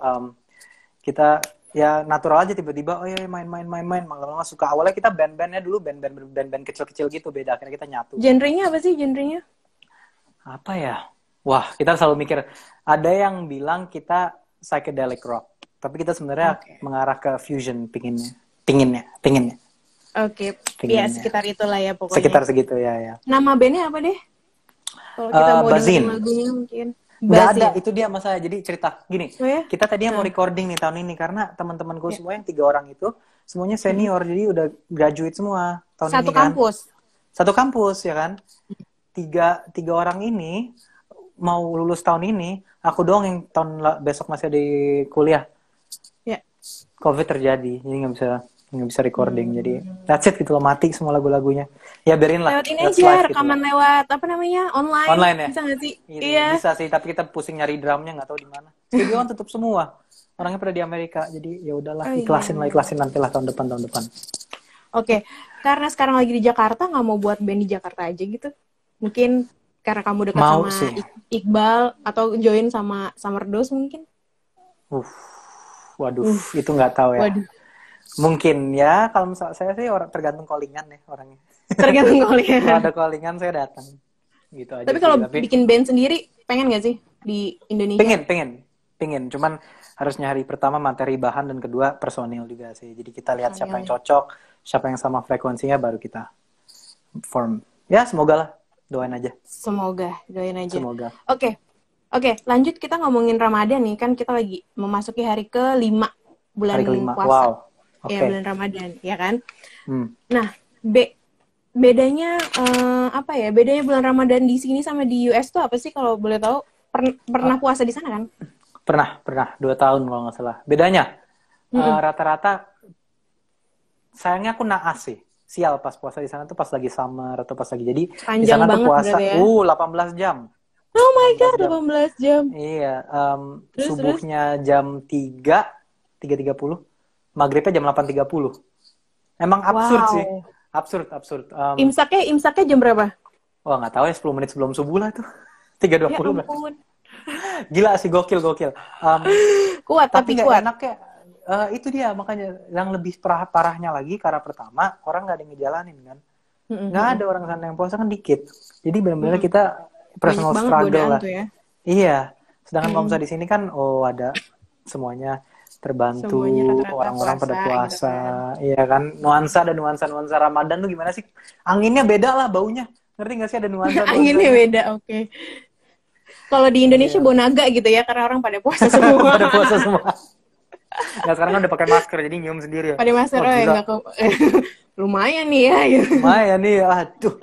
[SPEAKER 1] Kita ya natural aja tiba-tiba, oh ya main. Lama-lama suka. Awalnya kita band-bandnya dulu band-band kecil-kecil gitu, beda. Akhirnya kita nyatu.
[SPEAKER 3] Genrenya apa sih genrenya?
[SPEAKER 1] Apa ya? Wah, kita selalu mikir. Ada yang bilang kita psychedelic rock, tapi kita sebenarnya mengarah ke fusion, pinginnya.
[SPEAKER 3] Oke,
[SPEAKER 1] Pinginnya.
[SPEAKER 3] ya sekitar itulah ya pokoknya.
[SPEAKER 1] Sekitar segitu ya.
[SPEAKER 3] Nama bandnya apa deh? Kalau kita mau
[SPEAKER 1] Bazin.
[SPEAKER 3] dengerin lagunya mungkin.
[SPEAKER 1] Nggak ada, itu dia masalah. Jadi cerita gini,
[SPEAKER 3] Oh ya?
[SPEAKER 1] kita tadinya mau recording nih tahun ini karena teman-temanku semua yang 3 orang itu semuanya senior, jadi udah graduate semua tahun
[SPEAKER 3] Satu
[SPEAKER 1] ini kan.
[SPEAKER 3] kampus.
[SPEAKER 1] Satu kampus ya kan. Tiga orang ini mau lulus tahun ini, aku doang yang besok masih di kuliah.
[SPEAKER 3] Ya.
[SPEAKER 1] COVID terjadi, jadi nggak bisa recording. Jadi that's it gitu loh, mati semua lagu-lagunya. Ya biarin lah.
[SPEAKER 3] Lewat ini aja, rekaman gitu lewat apa namanya online.
[SPEAKER 1] Online ya.
[SPEAKER 3] Bisa nggak sih?
[SPEAKER 1] Iya. Bisa sih, tapi kita pusing nyari drumnya nggak tahu di mana. Studio kan tutup semua. Orangnya pada di Amerika, jadi ya udahlah, ikhlasin nantilah tahun depan.
[SPEAKER 3] Oke, karena sekarang lagi di Jakarta, nggak mau buat band di Jakarta aja gitu? Mungkin karena kamu dekat sama Iqbal atau join sama Summer Dose mungkin?
[SPEAKER 1] Waduh, itu nggak tahu ya.
[SPEAKER 3] Waduh.
[SPEAKER 1] Mungkin ya, kalau misalnya saya sih tergantung callingan ya orangnya.
[SPEAKER 3] Tergantung callingan.
[SPEAKER 1] Kalau ada callingan saya datang. Gitu aja.
[SPEAKER 3] Tapi kalau bikin band sendiri, pengen nggak sih di Indonesia?
[SPEAKER 1] Pengen. Cuman harusnya hari pertama materi bahan dan kedua personil juga sih. Jadi kita lihat siapa yang cocok, siapa yang sama frekuensinya, baru kita form. Ya semoga lah, doain aja.
[SPEAKER 3] Semoga, doain aja.
[SPEAKER 1] Semoga.
[SPEAKER 3] Oke, lanjut kita ngomongin Ramadan nih, kan kita lagi memasuki hari ke-5 bulan puasa.
[SPEAKER 1] Wow.
[SPEAKER 3] Ya, bulan Ramadan, ya kan? Nah, bedanya apa ya? Bedanya bulan Ramadan di sini sama di US tuh apa sih kalau boleh tahu? Pernah puasa di sana kan?
[SPEAKER 1] Pernah 2 tahun kalau nggak salah. Bedanya rata-rata sayangnya aku naas sih. Sial pas puasa di sana tuh pas lagi summer atau pas lagi. Jadi di
[SPEAKER 3] Panjang
[SPEAKER 1] sana tuh
[SPEAKER 3] banget
[SPEAKER 1] puasa
[SPEAKER 3] berarti ya.
[SPEAKER 1] 18 jam.
[SPEAKER 3] Oh my
[SPEAKER 1] 18
[SPEAKER 3] god,
[SPEAKER 1] jam.
[SPEAKER 3] 18 jam.
[SPEAKER 1] Iya,
[SPEAKER 3] Terus?
[SPEAKER 1] subuhnya jam 3:30, maghribnya jam 8:30. Emang absurd
[SPEAKER 3] Wow.
[SPEAKER 1] sih. Absurd.
[SPEAKER 3] Imsaknya jam berapa?
[SPEAKER 1] Wah, nggak tahu ya, 10 menit sebelum subuh lah tuh.
[SPEAKER 3] Ya
[SPEAKER 1] 3:20 berarti.
[SPEAKER 3] ampun.
[SPEAKER 1] Gila sih, gokil.
[SPEAKER 3] Kuat,
[SPEAKER 1] Tapi
[SPEAKER 3] tapi
[SPEAKER 1] nggak
[SPEAKER 3] kuat.
[SPEAKER 1] enak ya. Itu dia, makanya yang lebih parahnya lagi, karena pertama, orang nggak ada yang ngejalanin kan. Nggak ada orang sana yang puasa kan dikit. Jadi benar-benar kita personal
[SPEAKER 3] Banyak banget
[SPEAKER 1] struggle
[SPEAKER 3] godaan
[SPEAKER 1] lah.
[SPEAKER 3] tuh ya.
[SPEAKER 1] Iya. Sedangkan kalau misalnya di sini kan, ada semuanya terbantu,
[SPEAKER 3] Semuanya rata-rata
[SPEAKER 1] orang-orang pada
[SPEAKER 3] puasa,
[SPEAKER 1] puasa,
[SPEAKER 3] gitu kan.
[SPEAKER 1] iya kan. Nuansa Ramadan tuh gimana sih? Anginnya beda lah, baunya. Ngerti nggak sih ada nuansa?
[SPEAKER 3] Anginnya beda, oke. Kalau di Indonesia
[SPEAKER 1] Iya.
[SPEAKER 3] bau naga gitu ya, karena orang pada puasa semua.
[SPEAKER 1] Pada puasa semua. Nggak, sekarang kan udah pakai masker, jadi nyium sendiri ya.
[SPEAKER 3] Pada masker,
[SPEAKER 1] Wah, gila.
[SPEAKER 3] nggak lumayan nih ya. Gitu.
[SPEAKER 1] Lumayan nih, aduh.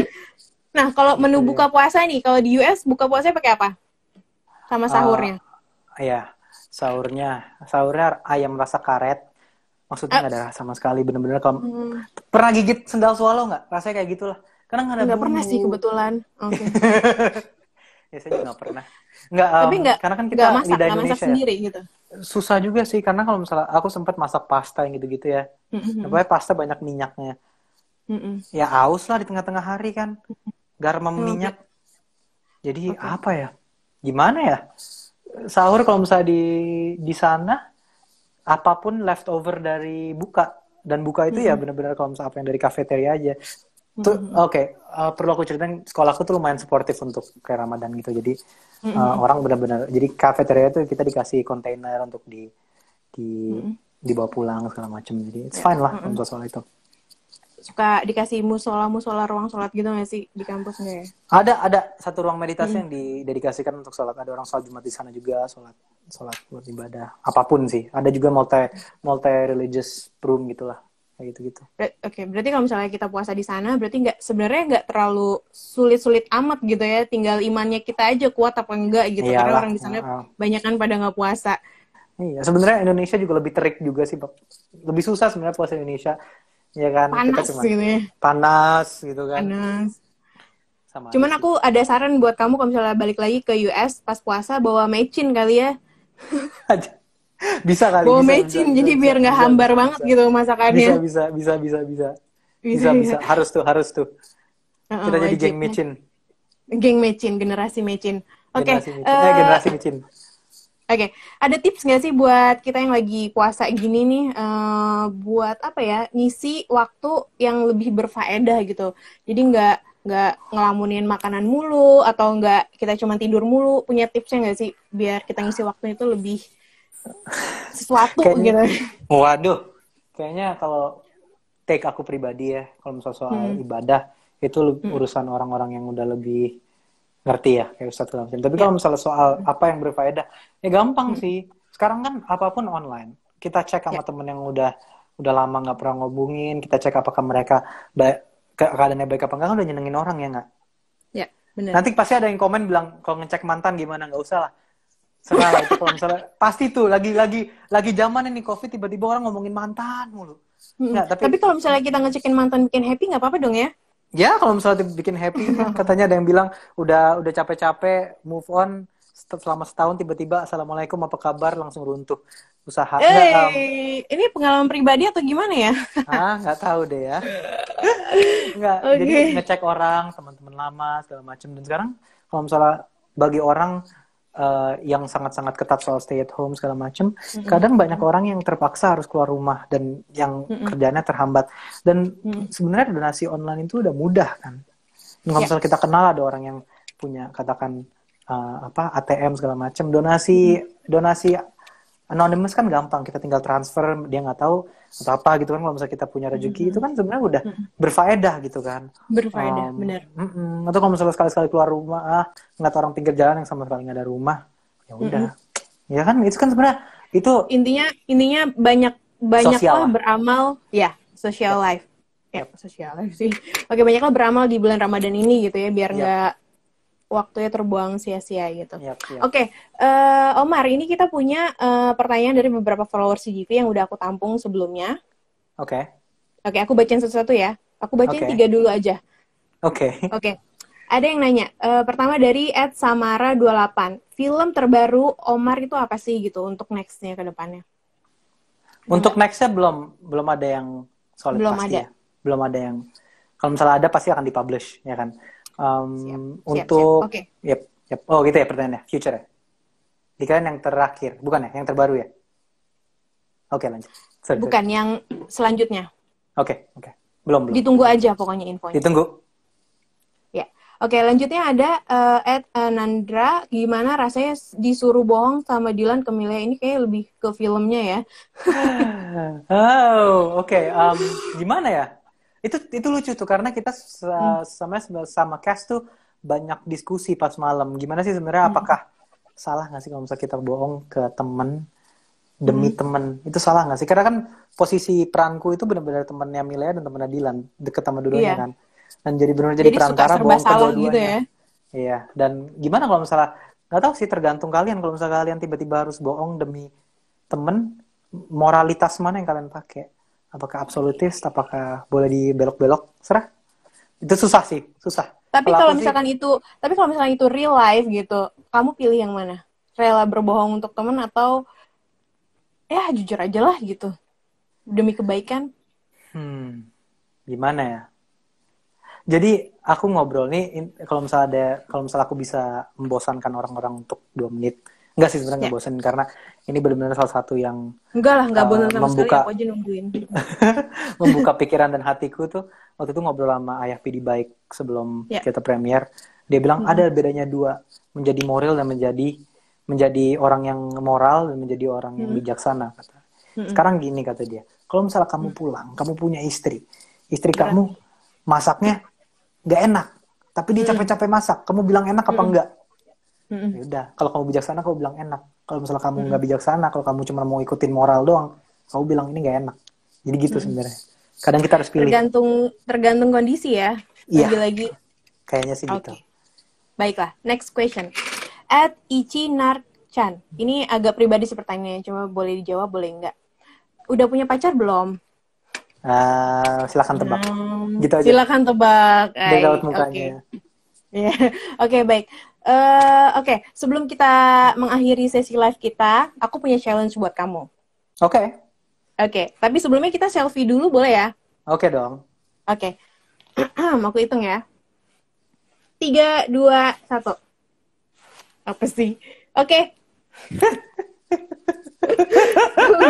[SPEAKER 3] Nah, kalau menu buka puasa nih, kalau di US buka puasanya pakai apa? Sama sahurnya?
[SPEAKER 1] Iya, sahurnya ayam rasa karet. Maksudnya nggak ada rasa sama sekali, bener-bener. Kalau pernah gigit sendal swallow nggak? Rasanya kayak gitulah. Karena nggak ada
[SPEAKER 3] Nggak
[SPEAKER 1] bumbu.
[SPEAKER 3] pernah sih kebetulan. Oke.
[SPEAKER 1] Ya, saya juga nggak pernah. Nggak,
[SPEAKER 3] Tapi
[SPEAKER 1] karena kan kita
[SPEAKER 3] nggak masak
[SPEAKER 1] lidah Indonesia ya.
[SPEAKER 3] sendiri gitu.
[SPEAKER 1] Susah juga sih, karena kalau misalnya aku sempat masak pasta yang gitu-gitu ya. Pokoknya pasta banyak minyaknya. Ya aus lah di tengah-tengah hari kan. Garam sama minyak. Jadi apa ya? Gimana ya? Sahur kalau misalnya di sana, apapun leftover dari buka. Dan buka itu ya benar-benar kalau misalnya apa yang dari kafeteria aja. Oke, perlu aku ceritain, sekolahku tuh lumayan suportif untuk kayak Ramadan gitu. Jadi orang benar-benar, jadi kafeteria itu kita dikasih kontainer untuk dibawa pulang segala macam. Jadi it's fine lah untuk soal itu.
[SPEAKER 3] Suka dikasih musola ruang sholat gitu nggak sih di kampus nggak ya?
[SPEAKER 1] Ada satu ruang meditasi yang didedikasikan untuk sholat. Ada orang sholat Jumat di sana juga, sholat buat ibadah. Apapun sih. Ada juga multi religious room gitulah. Kayak gitu-gitu.
[SPEAKER 3] Oke, berarti kalau misalnya kita puasa di sana, berarti sebenarnya nggak terlalu sulit-sulit amat gitu ya. Tinggal imannya kita aja kuat apa enggak gitu.
[SPEAKER 1] Iyalah,
[SPEAKER 3] karena orang di sana banyak kan pada nggak puasa.
[SPEAKER 1] Iya, sebenarnya Indonesia juga lebih terik juga sih, lebih susah sebenarnya puasa Indonesia. Ya kan,
[SPEAKER 3] Panas
[SPEAKER 1] kita cuma
[SPEAKER 3] gitu ya.
[SPEAKER 1] panas gitu kan.
[SPEAKER 3] Panas.
[SPEAKER 1] Sama
[SPEAKER 3] Cuman aku ada saran buat kamu kalau misalnya balik lagi ke US pas puasa bawa mecin kali ya.
[SPEAKER 1] Bisa kali.
[SPEAKER 3] Bawa
[SPEAKER 1] bisa,
[SPEAKER 3] mecin
[SPEAKER 1] bisa,
[SPEAKER 3] jadi
[SPEAKER 1] bisa,
[SPEAKER 3] biar nggak hambar banget gitu masakannya.
[SPEAKER 1] Bisa. Harus tuh. Kita jadi geng mecin.
[SPEAKER 3] Geng mecin, generasi mecin. Oke.
[SPEAKER 1] Generasi mecin.
[SPEAKER 3] Oke, ada tips nggak sih buat kita yang lagi puasa gini nih, buat apa ya, ngisi waktu yang lebih berfaedah gitu. Jadi nggak ngelamunin makanan mulu atau nggak kita cuma tidur mulu. Punya tipsnya nggak sih biar kita ngisi waktu itu lebih sesuatu gitu?
[SPEAKER 1] Waduh, kayaknya kalau take aku pribadi ya, kalau misalnya soal ibadah itu urusan orang-orang yang udah lebih ngerti ya, kayak Ustadz segala macam. Tapi kalau misalnya soal apa yang berfaedah, ya gampang sih. Sekarang kan apapun online. Kita cek sama temen yang udah lama nggak pernah ngobungin. Kita cek apakah mereka keadaannya baik apa enggak, kan udah nyenengin orang ya nggak?
[SPEAKER 3] Ya, benar.
[SPEAKER 1] Nanti pasti ada yang komen bilang kalau ngecek mantan gimana, nggak usah lah. Serah itu kalau misalnya pasti tuh lagi zaman ini COVID tiba-tiba orang ngomongin mantan mulu. Nggak,
[SPEAKER 3] tapi kalau misalnya kita ngecekin mantan bikin happy nggak apa-apa dong ya?
[SPEAKER 1] Ya, kalau misalnya bikin happy, katanya ada yang bilang udah capek-capek move on selama setahun, tiba-tiba assalamualaikum apa kabar langsung runtuh usaha.
[SPEAKER 3] Ini pengalaman pribadi atau gimana ya?
[SPEAKER 1] Nggak tahu deh ya. Nggak. Jadi ngecek orang, teman-teman lama segala macam. Dan sekarang kalau misalnya bagi orang yang sangat-sangat ketat soal stay at home segala macam, kadang banyak orang yang terpaksa harus keluar rumah dan yang kerjanya terhambat. Dan sebenarnya donasi online itu udah mudah kan. Kalau misalnya kita kenal ada orang yang punya katakan ATM segala macam, donasi anonymous kan gampang, kita tinggal transfer, dia nggak tahu atau apa gitu kan. Kalau misalnya kita punya rezeki itu kan sebenarnya udah berfaedah gitu kan.
[SPEAKER 3] Berfaedah, benar.
[SPEAKER 1] Atau kalau misalnya sekali-sekali keluar rumah, ngeliat orang pinggir jalan yang sama sekali nggak ada rumah, ya udah. Ya kan, itu kan sebenarnya itu
[SPEAKER 3] intinya banyak
[SPEAKER 1] Sosial
[SPEAKER 3] lah beramal, ya social life. Ya, social life sih. Oke, banyaklah beramal di bulan Ramadan ini gitu ya, biar nggak waktunya terbuang sia-sia gitu.
[SPEAKER 1] Yap.
[SPEAKER 3] Oke, Omar, ini kita punya pertanyaan dari beberapa followers CGV yang udah aku tampung sebelumnya.
[SPEAKER 1] Oke.
[SPEAKER 3] Oke, aku bacain satu-satu ya. Aku bacain 3 dulu aja.
[SPEAKER 1] Oke.
[SPEAKER 3] Ada yang nanya, pertama dari @samara28. Film terbaru Omar itu apa sih gitu untuk next-nya ke depannya?
[SPEAKER 1] Untuk next-nya belum ada yang solid
[SPEAKER 3] Belum
[SPEAKER 1] pasti
[SPEAKER 3] ada.
[SPEAKER 1] ya. Belum ada yang, kalau misalnya ada pasti akan dipublish ya kan. Untuk
[SPEAKER 3] Oke.
[SPEAKER 1] Yep. Oh gitu ya pertanyaannya, future ya. Dikirain yang terakhir, bukan ya? Yang terbaru ya? Oke, lanjut. Sorry.
[SPEAKER 3] Bukan, yang selanjutnya.
[SPEAKER 1] Oke. Belum.
[SPEAKER 3] Ditunggu aja pokoknya infonya.
[SPEAKER 1] Ditunggu.
[SPEAKER 3] Ya. Oke, lanjutnya ada @Nandra, gimana rasanya disuruh bohong sama Dilan ke Milea? Ini kayak lebih ke filmnya ya.
[SPEAKER 1] Oke. Gimana ya? Itu lucu tuh karena kita sama cast tuh banyak diskusi pas malam. Gimana sih sebenarnya, apakah salah nggak sih kalau misalnya kita bohong ke temen demi temen? Itu salah nggak sih? Karena kan posisi peranku itu benar-benar temennya Milea dan temennya Dilan, deket sama dua-duanya kan. Dan jadi benar jadi perantara bohong kedua-duanya.
[SPEAKER 3] Gitu ya.
[SPEAKER 1] Iya. Dan gimana kalau misalnya, nggak tahu sih, tergantung kalian. Kalau misalnya kalian tiba-tiba harus bohong demi temen, moralitas mana yang kalian pakai? Apakah absolutis? Apakah boleh dibelok-belok? Serah. Itu susah sih, susah.
[SPEAKER 3] Tapi kalau misalkan itu real life gitu, kamu pilih yang mana? Rela berbohong untuk temen atau ya jujur aja lah gitu demi kebaikan?
[SPEAKER 1] Gimana ya? Jadi aku ngobrol nih, kalau misalnya aku bisa membosankan orang-orang untuk 2 menit, enggak sih sebenarnya nggak bosan, karena ini benar-benar salah satu yang
[SPEAKER 3] nggak bosan sama sekali,
[SPEAKER 1] membuka
[SPEAKER 3] aku aja nungguin.
[SPEAKER 1] membuka pikiran dan hatiku tuh. Waktu itu ngobrol sama Ayah Pidi Baik sebelum kita premier, dia bilang ada bedanya 2, menjadi moral dan menjadi orang yang moral dan menjadi orang yang bijaksana, kata. Sekarang gini, kata dia, kalau misalnya kamu pulang, kamu punya istri kamu masaknya nggak enak, tapi dia capek-capek masak, kamu bilang enak apa enggak? Ya udah, kalau kamu bijaksana kamu bilang enak. Kalau misalnya kamu nggak bijaksana, kalau kamu cuma mau ikutin moral doang, kamu bilang ini nggak enak. Jadi gitu sebenarnya. Kadang kita harus pilih.
[SPEAKER 3] Tergantung kondisi ya. Lagi-lagi.
[SPEAKER 1] Kayaknya sih gitu.
[SPEAKER 3] Baiklah, next question. @Ichinarchan. Ini agak pribadi sih pertanyaannya, cuma boleh dijawab, boleh enggak. Udah punya pacar belum?
[SPEAKER 1] Silakan tebak. Gitu aja.
[SPEAKER 3] Silakan tebak.
[SPEAKER 1] Dari raut mukanya.
[SPEAKER 3] Oke, baik. Oke, sebelum kita mengakhiri sesi live kita, aku punya challenge buat kamu. Oke, tapi sebelumnya kita selfie dulu, boleh ya?
[SPEAKER 1] Oke dong.
[SPEAKER 3] Oke. Aku hitung ya. 3, 2, 1. Apa sih? Oke.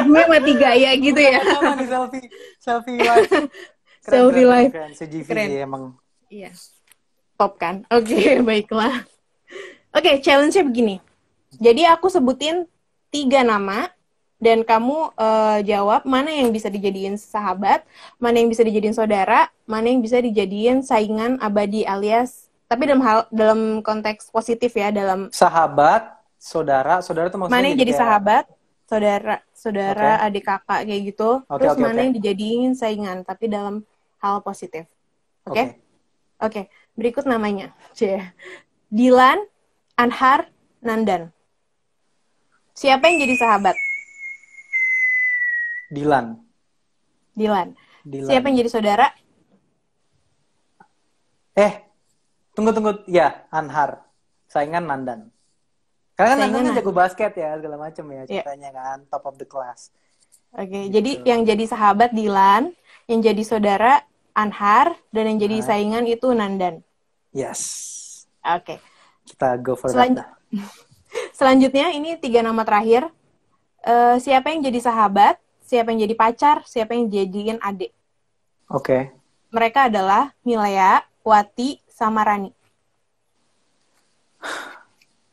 [SPEAKER 3] Gue mati gaya gitu ya.
[SPEAKER 1] Selfie live.
[SPEAKER 3] Selfie live.
[SPEAKER 1] Keren. Emang.
[SPEAKER 3] Iya. Top kan? Oke, baiklah. Oke, challenge-nya begini. Jadi aku sebutin 3 nama dan kamu jawab mana yang bisa dijadiin sahabat, mana yang bisa dijadiin saudara, mana yang bisa dijadiin saingan abadi, alias tapi dalam konteks positif ya, dalam
[SPEAKER 1] sahabat, saudara itu maksudnya
[SPEAKER 3] mana yang jadi sahabat, saudara, adik kakak kayak gitu. Terus mana yang dijadiin saingan tapi dalam hal positif. Oke. Berikut namanya. Dilan, Anhar, Nandan. Siapa yang jadi sahabat?
[SPEAKER 1] Dilan.
[SPEAKER 3] Siapa yang jadi saudara?
[SPEAKER 1] Tunggu. Ya, Anhar. Saingan Nandan. Karena kan Nandan kan jago basket ya, segala macam ya ceritanya kan, top of the class.
[SPEAKER 3] Oke, jadi yang jadi sahabat Dilan, yang jadi saudara Anhar, dan yang jadi saingan itu Nandan.
[SPEAKER 1] Yes.
[SPEAKER 3] Oke.
[SPEAKER 1] Kita go for that.
[SPEAKER 3] Selanjutnya ini 3 nama terakhir. Siapa yang jadi sahabat, siapa yang jadi pacar, siapa yang jadiin adik.
[SPEAKER 1] Oke.
[SPEAKER 3] Mereka adalah Milea, Wati, sama Rani.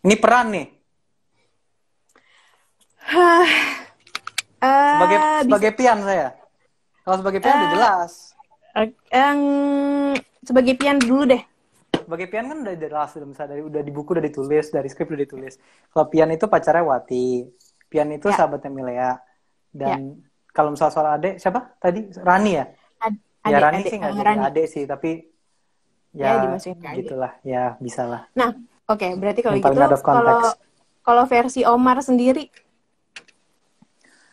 [SPEAKER 1] Ini peran nih. Sebagai pian saya. Kalau sebagai pian udah jelas.
[SPEAKER 3] Sebagai pian dulu deh.
[SPEAKER 1] Sebagai pian kan udah jelas, udah di buku udah ditulis, dari skrip udah ditulis. Kalau pian itu pacarnya Wati. Pian itu sahabatnya Milea. Dan kalau misalnya soal adek, siapa tadi? Rani ya? Rani sih nggak jadi adek sih, tapi ya gitulah, ya bisa lah.
[SPEAKER 3] Nah, Oke, berarti kalau
[SPEAKER 1] Yang paling
[SPEAKER 3] gitu,
[SPEAKER 1] out of context.
[SPEAKER 3] kalau versi Omar sendiri,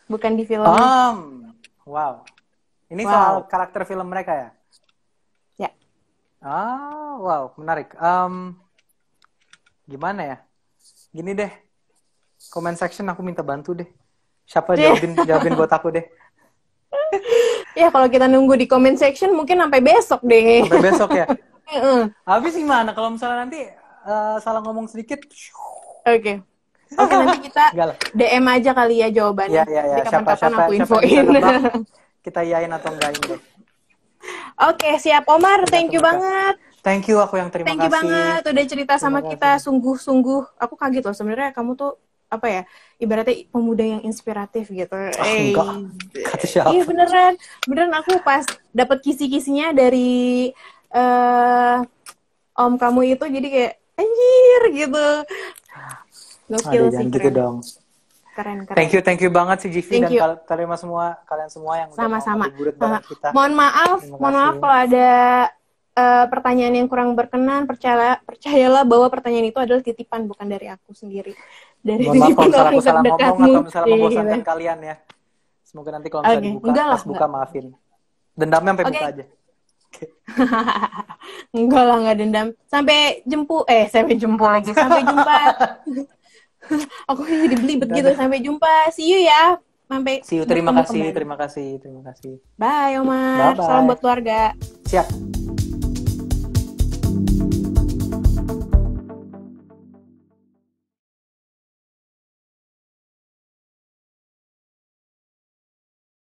[SPEAKER 3] bukan di film.
[SPEAKER 1] Wow. Ini
[SPEAKER 3] Wow.
[SPEAKER 1] soal karakter film mereka ya?
[SPEAKER 3] Ya.
[SPEAKER 1] Wow, menarik. Gimana ya? Gini deh, comment section aku minta bantu deh. Siapa jawabin buat aku deh.
[SPEAKER 3] Ya, kalau kita nunggu di comment section mungkin sampai besok deh.
[SPEAKER 1] Sampai besok ya. Habis gimana kalau misalnya nanti salah ngomong sedikit?
[SPEAKER 3] Oke. Oke, nanti kita
[SPEAKER 1] Enggak lah.
[SPEAKER 3] DM aja kali ya jawabannya.
[SPEAKER 1] Ya.
[SPEAKER 3] Di kapan-kapan aku
[SPEAKER 1] Siapa
[SPEAKER 3] infoin.
[SPEAKER 1] yang bisa nebak, kita iyain atau enggakin deh.
[SPEAKER 3] Oke, siap Omar. Thank you banget.
[SPEAKER 1] Thank you, aku yang terima
[SPEAKER 3] Thank you
[SPEAKER 1] kasih.
[SPEAKER 3] banget udah cerita sama kita. Sungguh-sungguh. Aku kaget loh sebenarnya kamu tuh apa ya? Ibaratnya pemuda yang inspiratif gitu.
[SPEAKER 1] Enggak. Kata siapa?
[SPEAKER 3] Iya beneran aku pas dapat kisi-kisinya dari om kamu itu jadi kayak anjir gitu. Gokil sih,
[SPEAKER 1] Jangan
[SPEAKER 3] keren.
[SPEAKER 1] gitu dong.
[SPEAKER 3] Keren.
[SPEAKER 1] Thank you banget sih Jivi
[SPEAKER 3] Thank
[SPEAKER 1] dan
[SPEAKER 3] you.
[SPEAKER 1] kalian semua yang udah
[SPEAKER 3] Sama-sama.
[SPEAKER 1] mau ngabuburit bareng kita.
[SPEAKER 3] Mohon maaf
[SPEAKER 1] Terima kasih.
[SPEAKER 3] kalau ada pertanyaan yang kurang berkenan. Percayalah bahwa pertanyaan itu adalah titipan, bukan dari aku sendiri. Dari
[SPEAKER 1] Mohon maaf kalau misalnya aku
[SPEAKER 3] orang
[SPEAKER 1] salah ngomong
[SPEAKER 3] terdekatmu.
[SPEAKER 1] atau misalnya membosankan
[SPEAKER 3] Iya.
[SPEAKER 1] kalian ya. Semoga nanti kalau misalnya
[SPEAKER 3] Oke.
[SPEAKER 1] dibuka,
[SPEAKER 3] Enggak lah,
[SPEAKER 1] pas buka maafin. Dendamnya sampai
[SPEAKER 3] Oke.
[SPEAKER 1] buka aja.
[SPEAKER 3] Enggak lah, enggak dendam. Sampai jumpa lagi. Sampai jumpa. Aku jadi belibet gitu. Sampai jumpa. See you ya. Sampai
[SPEAKER 1] See you, terima
[SPEAKER 3] bertemu
[SPEAKER 1] kasih.
[SPEAKER 3] kembali.
[SPEAKER 1] Bye,
[SPEAKER 3] Bye, Omar.
[SPEAKER 1] Bye-bye.
[SPEAKER 3] Salam buat keluarga.
[SPEAKER 1] Siap.